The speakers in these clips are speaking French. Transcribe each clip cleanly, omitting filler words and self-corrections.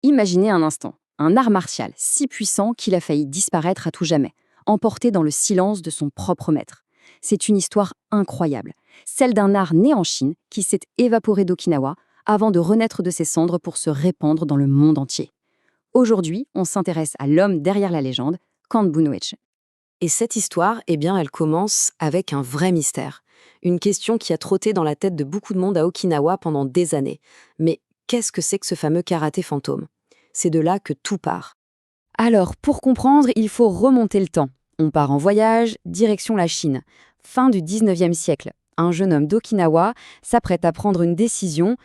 Imaginez un instant, un art martial si puissant qu'il a failli disparaître à tout jamais, emporté dans le silence de son propre maître. C'est une histoire incroyable, celle d'un art né en Chine qui s'est évaporé d'Okinawa avant de renaître de ses cendres pour se répandre dans le monde entier. Aujourd'hui, on s'intéresse à l'homme derrière la légende, Kanbun Uechi. Et cette histoire, elle commence avec un vrai mystère. Une question qui a trotté dans la tête de beaucoup de monde à Okinawa pendant des années. Mais qu'est-ce que c'est que ce fameux karaté fantôme? C'est de là que tout part. Alors, pour comprendre, il faut remonter le temps. On part en voyage, direction la Chine. Fin du 19e siècle. Un jeune homme d'Okinawa s'apprête à prendre une décision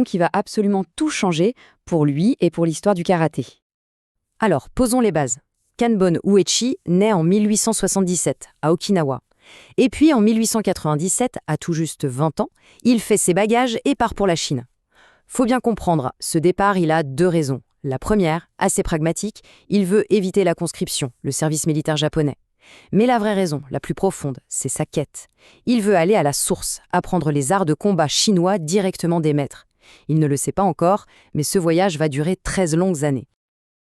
qui va absolument tout changer pour lui et pour l'histoire du karaté. Alors, posons les bases. Kanbun Uechi naît en 1877 à Okinawa. Et puis en 1897, à tout juste 20 ans, il fait ses bagages et part pour la Chine. Faut bien comprendre, ce départ, il a deux raisons. La première, assez pragmatique, il veut éviter la conscription, le service militaire japonais. Mais la vraie raison, la plus profonde, c'est sa quête. Il veut aller à la source, apprendre les arts de combat chinois directement des maîtres. Il ne le sait pas encore, mais ce voyage va durer 13 longues années.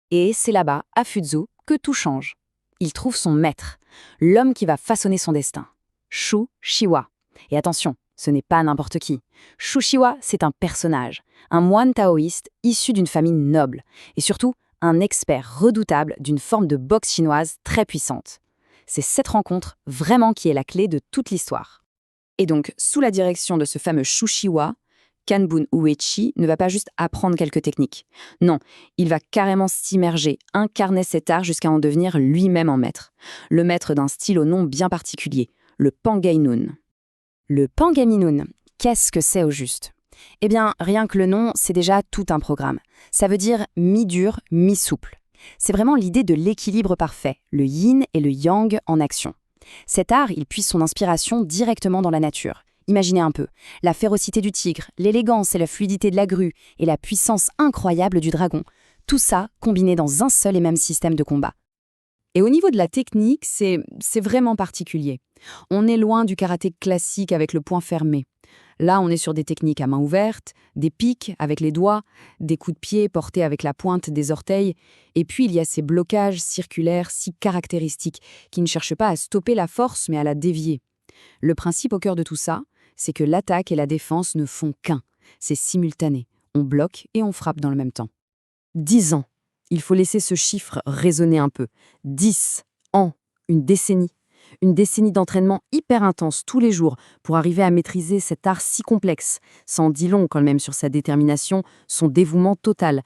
Et c'est là-bas, à Fuzu, que tout change. Il trouve son maître, l'homme qui va façonner son destin. Shu Shiwa. Et attention, ce n'est pas n'importe qui. Shu Shiwa, c'est un personnage, un moine taoïste issu d'une famille noble, et surtout un expert redoutable d'une forme de boxe chinoise très puissante. C'est cette rencontre vraiment qui est la clé de toute l'histoire. Et donc, sous la direction de ce fameux Shu Shiwa, Kanbun Uechi ne va pas juste apprendre quelques techniques. Non, il va carrément s'immerger, incarner cet art jusqu'à en devenir lui-même un maître. Le maître d'un style au nom bien particulier, le Pangainun. Le Pangaminun, qu'est-ce que c'est au juste? Eh bien, rien que le nom, c'est déjà tout un programme. Ça veut dire mi-dur, mi-souple. C'est vraiment l'idée de l'équilibre parfait, le yin et le yang en action. Cet art, il puise son inspiration directement dans la nature. Imaginez un peu, la férocité du tigre, l'élégance et la fluidité de la grue et la puissance incroyable du dragon. Tout ça combiné dans un seul et même système de combat. Et au niveau de la technique, c'est vraiment particulier. On est loin du karaté classique avec le poing fermé. Là, on est sur des techniques à main ouverte, des pics avec les doigts, des coups de pied portés avec la pointe des orteils. Et puis, il y a ces blocages circulaires si caractéristiques qui ne cherchent pas à stopper la force mais à la dévier. Le principe au cœur de tout ça, c'est que l'attaque et la défense ne font qu'un. C'est simultané. On bloque et on frappe dans le même temps. 10 ans. Il faut laisser ce chiffre résonner un peu. 10 ans. Une décennie. Une décennie d'entraînement hyper intense tous les jours pour arriver à maîtriser cet art si complexe. Ça en dit long quand même sur sa détermination, son dévouement total.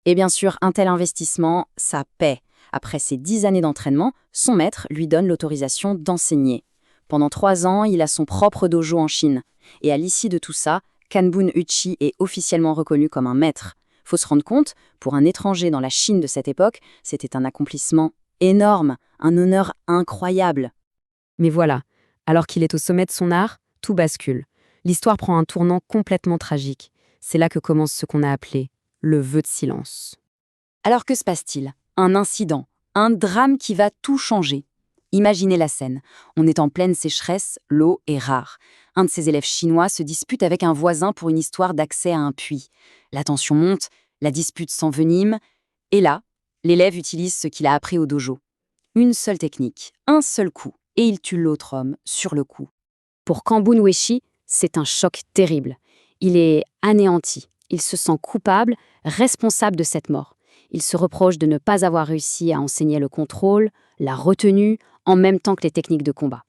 Et bien sûr, un tel investissement, ça paie. Après ces 10 années d'entraînement, son maître lui donne l'autorisation d'enseigner. Pendant 3 ans, il a son propre dojo en Chine. Et à l'issue de tout ça, Kanbun Uechi est officiellement reconnu comme un maître. Faut se rendre compte, pour un étranger dans la Chine de cette époque, c'était un accomplissement énorme, un honneur incroyable. Mais voilà, alors qu'il est au sommet de son art, tout bascule. L'histoire prend un tournant complètement tragique. C'est là que commence ce qu'on a appelé le vœu de silence. Alors que se passe-t-il? Un incident, un drame qui va tout changer. Imaginez la scène. On est en pleine sécheresse, l'eau est rare. Un de ses élèves chinois se dispute avec un voisin pour une histoire d'accès à un puits. La tension monte, la dispute s'envenime, et là, l'élève utilise ce qu'il a appris au dojo. Une seule technique, un seul coup, et il tue l'autre homme sur le coup. Pour Kanbun Uechi, c'est un choc terrible. Il est anéanti, il se sent coupable, responsable de cette mort. Il se reproche de ne pas avoir réussi à enseigner le contrôle, la retenue, en même temps que les techniques de combat.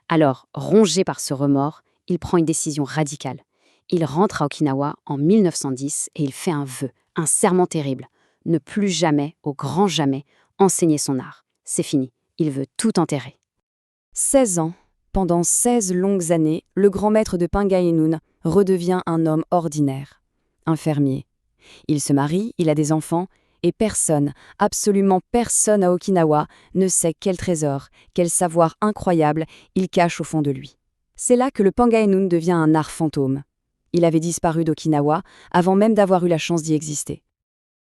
Alors, rongé par ce remords, il prend une décision radicale. Il rentre à Okinawa en 1910 et il fait un vœu, un serment terrible. Ne plus jamais, au grand jamais, enseigner son art. C'est fini, il veut tout enterrer. 16 ans, pendant 16 longues années, le grand maître de Pangainun redevient un homme ordinaire, un fermier. Il se marie, il a des enfants, et personne, absolument personne à Okinawa ne sait quel trésor, quel savoir incroyable il cache au fond de lui. C'est là que le Pangainun devient un art fantôme. Il avait disparu d'Okinawa avant même d'avoir eu la chance d'y exister.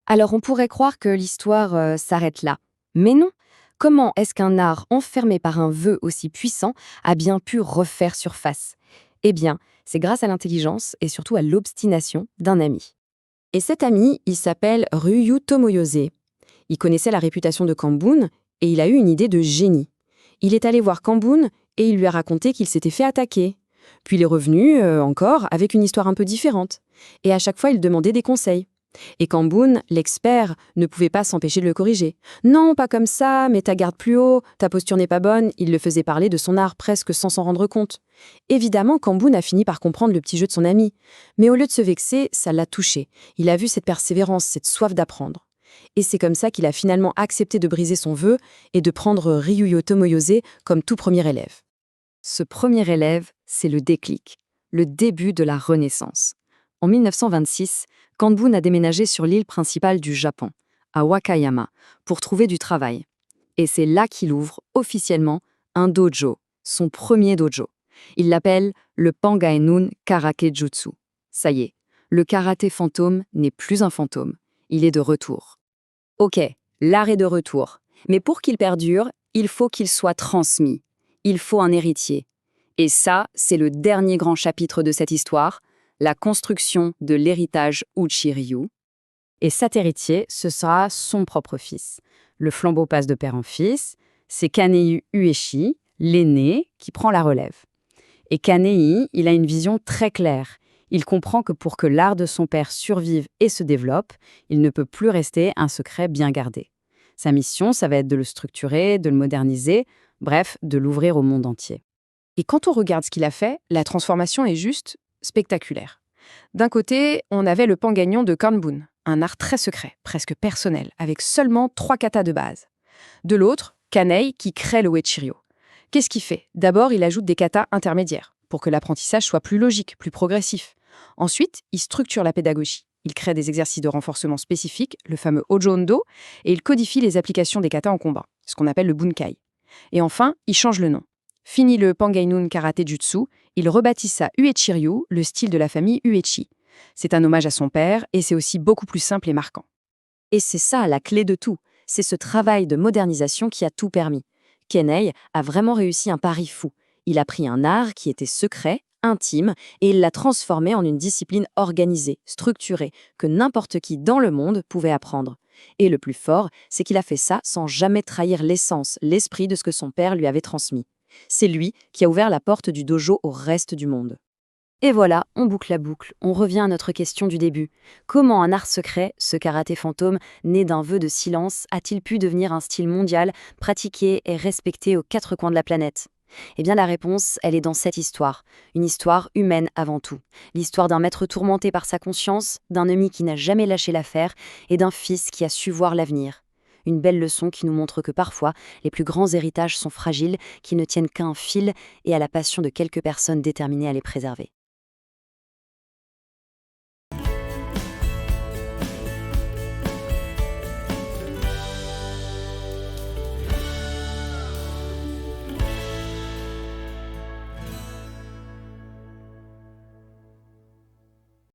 Alors on pourrait croire que l'histoire s'arrête là. Mais non. Comment est-ce qu'un art enfermé par un vœu aussi puissant a bien pu refaire surface? Eh bien, c'est grâce à l'intelligence et surtout à l'obstination d'un ami. Et cet ami, il s'appelle Ryu Tomoyose. Il connaissait la réputation de Kambun et il a eu une idée de génie. Il est allé voir Kambun et il lui a raconté qu'il s'était fait attaquer. Puis il est revenu, encore, avec une histoire un peu différente. Et à chaque fois, il demandait des conseils. Et Kambun, l'expert, ne pouvait pas s'empêcher de le corriger. Non, pas comme ça, mets ta garde plus haut, ta posture n'est pas bonne. Il le faisait parler de son art presque sans s'en rendre compte. Évidemment, Kambun a fini par comprendre le petit jeu de son ami. Mais au lieu de se vexer, ça l'a touché. Il a vu cette persévérance, cette soif d'apprendre. Et c'est comme ça qu'il a finalement accepté de briser son vœu et de prendre Ryuyo Tomoyose comme tout premier élève. Ce premier élève, c'est le déclic, le début de la Renaissance. En 1926, Kambun a déménagé sur l'île principale du Japon, à Wakayama, pour trouver du travail. Et c'est là qu'il ouvre officiellement un dojo, son premier dojo. Il l'appelle le Pangaenun Karake Jutsu. Ça y est, le karaté fantôme n'est plus un fantôme, il est de retour. Ok, l'art est de retour, mais pour qu'il perdure, il faut qu'il soit transmis. Il faut un héritier. Et ça, c'est le dernier grand chapitre de cette histoire, la construction de l'héritage Uchi-Ryu. Et cet héritier, ce sera son propre fils. Le flambeau passe de père en fils, c'est Kanei Ueshi, l'aîné, qui prend la relève. Et Kanei, il a une vision très claire. Il comprend que pour que l'art de son père survive et se développe, il ne peut plus rester un secret bien gardé. Sa mission, ça va être de le structurer, de le moderniser, bref, de l'ouvrir au monde entier. Et quand on regarde ce qu'il a fait, la transformation est juste spectaculaire. D'un côté, on avait le Pangaenyon de Kambun, un art très secret, presque personnel, avec seulement 3 katas de base. De l'autre, Kanei qui crée le Uechi-Ryu. Qu'est-ce qu'il fait? D'abord, il ajoute des katas intermédiaires, pour que l'apprentissage soit plus logique, plus progressif. Ensuite, il structure la pédagogie. Il crée des exercices de renforcement spécifiques, le fameux Hojo-Ndo, et il codifie les applications des katas en combat, ce qu'on appelle le Bunkai. Et enfin, il change le nom. Fini le Pangaenun Karate Jutsu, il rebaptise ça Uechi-Ryu, le style de la famille Uechi. C'est un hommage à son père et c'est aussi beaucoup plus simple et marquant. Et c'est ça la clé de tout, c'est ce travail de modernisation qui a tout permis. Kanei a vraiment réussi un pari fou. Il a pris un art qui était secret, intime, et il l'a transformé en une discipline organisée, structurée, que n'importe qui dans le monde pouvait apprendre. Et le plus fort, c'est qu'il a fait ça sans jamais trahir l'essence, l'esprit de ce que son père lui avait transmis. C'est lui qui a ouvert la porte du dojo au reste du monde. Et voilà, on boucle la boucle, on revient à notre question du début. Comment un art secret, ce karaté fantôme, né d'un vœu de silence, a-t-il pu devenir un style mondial, pratiqué et respecté aux 4 coins de la planète? Eh bien la réponse, elle est dans cette histoire. Une histoire humaine avant tout. L'histoire d'un maître tourmenté par sa conscience, d'un ami qui n'a jamais lâché l'affaire et d'un fils qui a su voir l'avenir. Une belle leçon qui nous montre que parfois, les plus grands héritages sont fragiles, qui ne tiennent qu'à un fil et à la passion de quelques personnes déterminées à les préserver.